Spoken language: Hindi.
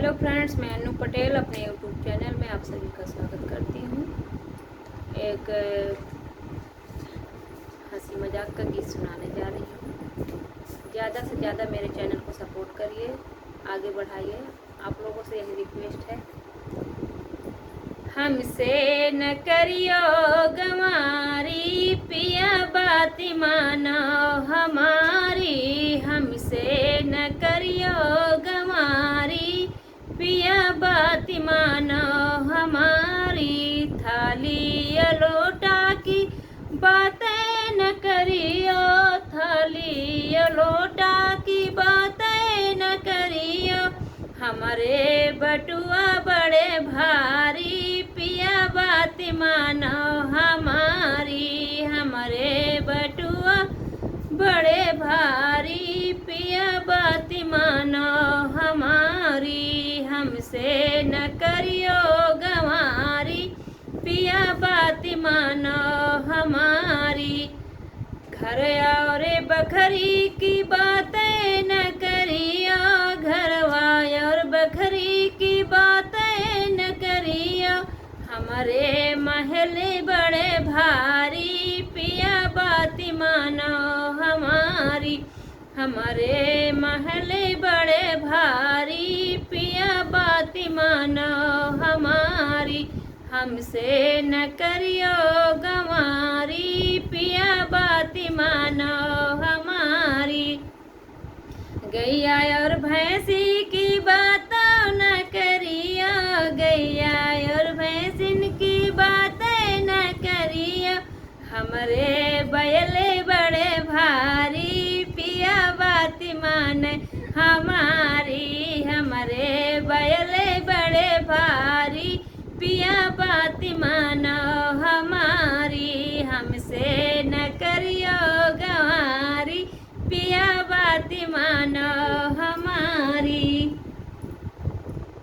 हेलो फ्रेंड्स, मैं अनु पटेल अपने यूट्यूब चैनल में आप सभी का स्वागत करती हूँ। एक हंसी मजाक का गीत सुनाने जा रही हूँ। ज़्यादा से ज़्यादा मेरे चैनल को सपोर्ट करिए, आगे बढ़ाइए। आप लोगों से यही रिक्वेस्ट है। हमसे न करियो गंवारी, पिया बात मानो हमारी। हमसे न करियो गंवारी, पिया बात मानो हमारी। थाली लोटा की बातें न करियो, थाली लोटा की बातें न करियो। हमारे बटुआ बड़े भारी, पिया बात मानो हमारी। हमारे बटुआ बड़े भारी, पिया बात मानो हमारी। हमसे न करियो गंवारी, पिया बात मानो हमारी। घर और बखरी की बातें न करियो, घरवा और बखरी की बातें न करियो। हमारे महले बड़े भारी, पिया बात मानो हमारी। हमारे महले बड़े भारी, पिया बात मानो हमारी। हमसे न करियो गंवारी, पिया बात मानो हमारी। गैया और भैंसी की बातों न करियो, गैया और भैंसिन की बातें न करियो। हमारे बैले बड़े भारी, पिया बात माने हमारी। हमारे बैले बड़े भारी, पिया बात मानो हमारी। हमसे न करियो गंवारी, पिया बात मानो हमारी।